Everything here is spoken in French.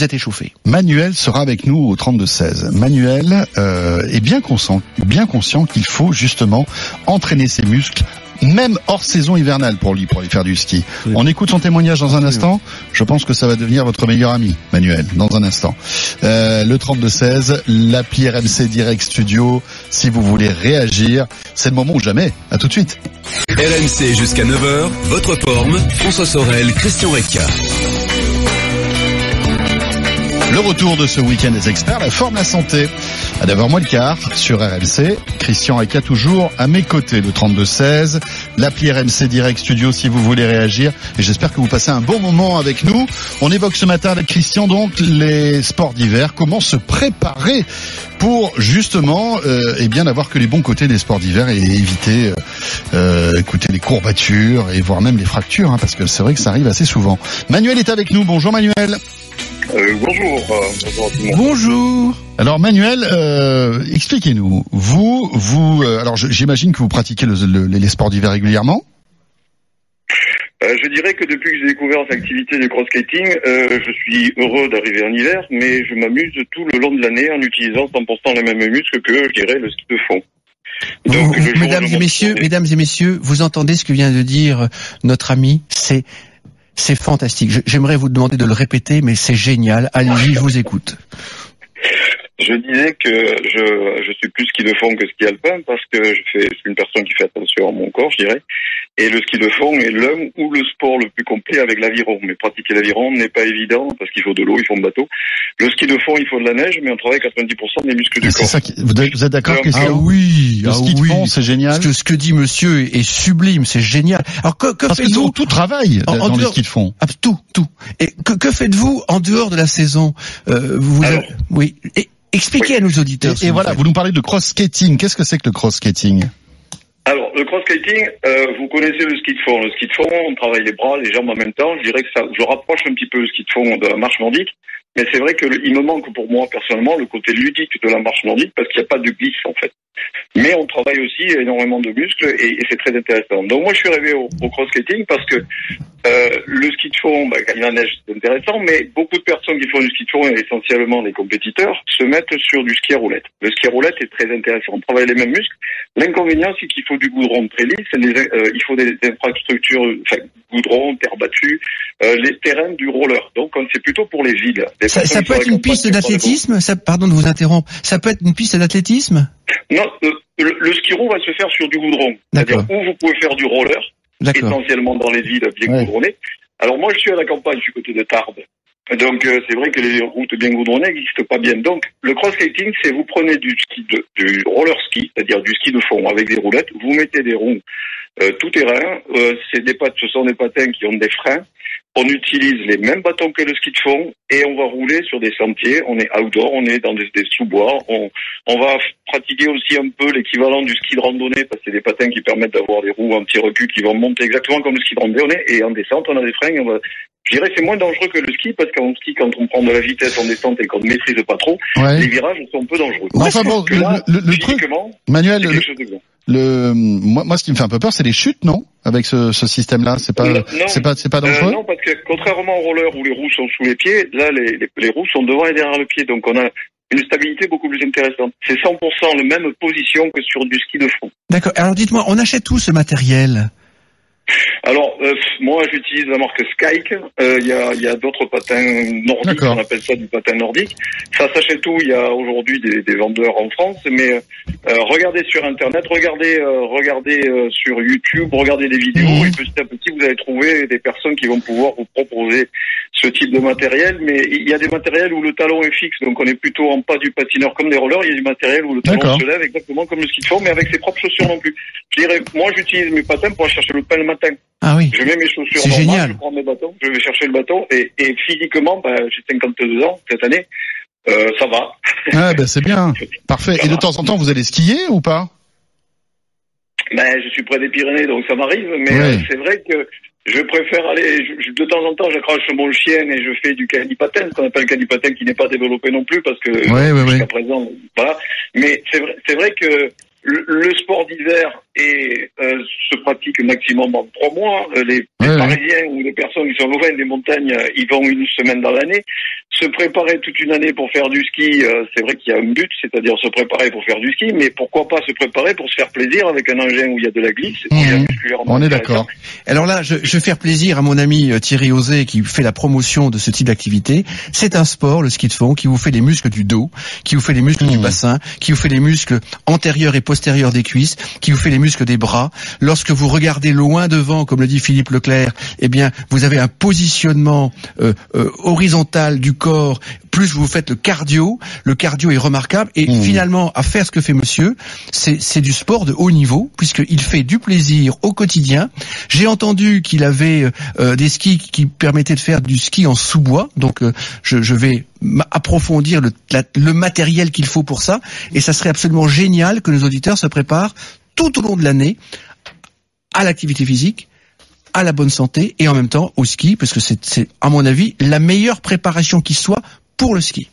vous êtes échauffé. Manuel sera avec nous au 32-16. Manuel est bien conscient qu'il faut justement entraîner ses muscles, même hors saison hivernale pour aller faire du ski. Oui. On écoute son témoignage dans un instant. Je pense que ça va devenir votre meilleur ami, Manuel, dans un instant. Le 32-16, l'appli RMC Direct Studio. Si vous voulez réagir, c'est le moment ou jamais. À tout de suite. RMC jusqu'à 9h, votre forme, François Sorel, Christian Recca. Le retour de ce week-end des experts, la forme, la santé. À 9h moins le quart sur RMC. Christian Recca toujours à mes côtés, le 32-16. L'appli RMC Direct Studio si vous voulez réagir. Et j'espère que vous passez un bon moment avec nous. On évoque ce matin avec Christian donc les sports d'hiver. Comment se préparer pour justement bien n'avoir que les bons côtés des sports d'hiver et éviter écoutez, les courbatures et voire même les fractures, hein, parce que c'est vrai que ça arrive assez souvent. Manuel est avec nous. Bonjour Manuel. Bonjour à tout le monde. Bonjour. Alors Manuel, expliquez-nous. Alors j'imagine que vous pratiquez les sports d'hiver régulièrement. Je dirais que depuis que j'ai découvert cette activité du cross-skating, je suis heureux d'arriver en hiver, mais je m'amuse tout le long de l'année en utilisant 100% les mêmes muscles que, je dirais, le ski de fond. Donc, mesdames et messieurs, vous entendez ce que vient de dire notre ami? C'est fantastique. J'aimerais vous demander de le répéter, mais c'est génial. Allez-y, je vous écoute. Je disais que je suis plus ski de fond que ski alpin parce que je suis une personne qui fait attention à mon corps, je dirais. Et le ski de fond est l'un ou le sport le plus complet avec l'aviron. Mais pratiquer l'aviron n'est pas évident parce qu'il faut de l'eau, il faut un bateau. Le ski de fond, il faut de la neige, mais on travaille 90% des muscles du corps. Ça vous êtes d'accord, Christian? Ah oui, le ski de fond, c'est génial. Ce que dit monsieur est sublime, c'est génial. Alors parce que tout travaille dans le ski de fond. Ah, tout. Et que faites-vous en dehors de la saison? Oui. Expliquez à nos auditeurs. Et voilà, vous nous parlez de cross-skating. Qu'est-ce que c'est que le cross-skating? Alors, le cross-skating, vous connaissez le ski de fond. Le ski de fond, on travaille les bras, les jambes en même temps. Je dirais que je rapproche un petit peu le ski de fond de la marche nordique. Mais c'est vrai il me manque pour moi, personnellement, le côté ludique de la marche nordique parce qu'il n'y a pas de glisse, en fait. Mais on travaille aussi énormément de muscles et c'est très intéressant. Donc moi, je suis arrivé au cross-skating parce que le ski de fond, quand il y a la neige, c'est intéressant, mais beaucoup de personnes qui font du ski de fond, et essentiellement les compétiteurs, se mettent sur du ski à roulette. Le ski à roulette est très intéressant. On travaille les mêmes muscles. L'inconvénient, c'est qu'il faut du goudron très lisse, il faut des infrastructures, goudron, terre battue, les terrains du roller. Donc c'est plutôt pour les villes. Ça peut être une piste d'athlétisme? Pardon de vous interrompre. Ça peut être une piste d'athlétisme? Non, le ski roue va se faire sur du goudron. C'est-à-dire où vous pouvez faire du roller, essentiellement dans les villes bien goudronnées. Alors moi, je suis à la campagne, je suis côté de Tarbes. Donc c'est vrai que les routes bien goudronnées n'existent pas bien. Donc le cross-skating, c'est vous prenez du roller ski, c'est-à-dire du ski de fond avec des roulettes, vous mettez des roues tout terrain, ce sont des patins qui ont des freins. On utilise les mêmes bâtons que le ski de fond et on va rouler sur des sentiers. On est outdoor, on est dans des sous-bois. On va pratiquer aussi un peu l'équivalent du ski de randonnée parce que c'est des patins qui permettent d'avoir des roues en petit recul qui vont monter exactement comme le ski de randonnée. Et en descente, on a des freins. Je dirais que c'est moins dangereux que le ski parce qu'en ski, quand on prend de la vitesse en descente et qu'on ne maîtrise pas trop, les virages sont un peu dangereux. Enfin bon, le truc, Manuel, moi, ce qui me fait un peu peur, c'est les chutes, non? Avec ce système-là, c'est pas dangereux? Non, parce que contrairement au roller où les roues sont sous les pieds, là, les roues sont devant et derrière le pied, donc on a une stabilité beaucoup plus intéressante. C'est 100% la même position que sur du ski de fond. D'accord. Alors dites-moi, on achète où ce matériel? Alors, moi, j'utilise la marque Skyke. Il y a d'autres patins nordiques, on appelle ça du patin nordique. Ça s'achète où? Il y a aujourd'hui des vendeurs en France, mais regardez sur Internet, regardez sur YouTube, regardez des vidéos, et petit à petit, vous allez trouver des personnes qui vont pouvoir vous proposer ce type de matériel. Mais il y a des matériels où le talon est fixe, donc on est plutôt en pas du patineur comme des rollers. Il y a du matériel où le talon se lève exactement comme le ski de fond, mais avec ses propres chaussures non plus. Je dirais, moi, j'utilise mes patins pour aller chercher le pain le matin. Ah oui. Je mets mes chaussures c'est normales, génial. Je prends mes bâtons, je vais chercher le bâton et physiquement, j'ai 52 ans cette année, ça va. Ah c'est bien, parfait. Et de temps en temps, vous allez skier ou pas? Je suis près des Pyrénées, donc ça m'arrive, mais c'est vrai que je préfère aller, de temps en temps, j'accroche mon chien et je fais du canipatin, ce qu'on appelle canipatin qui n'est pas développé non plus parce que jusqu'à présent, voilà. Mais c'est vrai que le sport d'hiver, et se pratique maximum en 3 mois. Les Parisiens ou les personnes qui sont loin des montagnes, ils vont une semaine dans l'année. Se préparer toute une année pour faire du ski, c'est vrai qu'il y a un but, c'est-à-dire se préparer pour faire du ski, mais pourquoi pas se préparer pour se faire plaisir avec un engin où il y a de la glisse. On est d'accord. Alors là, je vais faire plaisir à mon ami Thierry Auzet qui fait la promotion de ce type d'activité. C'est un sport, le ski de fond, qui vous fait les muscles du dos, qui vous fait les muscles du bassin, qui vous fait les muscles antérieurs et postérieurs des cuisses, qui vous fait les muscles des bras. Lorsque vous regardez loin devant, comme le dit Philippe Leclerc, eh bien, vous avez un positionnement horizontal du corps, plus vous faites le cardio est remarquable, et finalement, à faire ce que fait monsieur, c'est du sport de haut niveau, puisqu'il fait du plaisir au quotidien. J'ai entendu qu'il avait des skis qui permettaient de faire du ski en sous-bois, donc je vais approfondir le matériel qu'il faut pour ça, et ça serait absolument génial que nos auditeurs se préparent tout au long de l'année à l'activité physique, à la bonne santé et en même temps au ski, parce que c'est à mon avis la meilleure préparation qui soit pour le ski.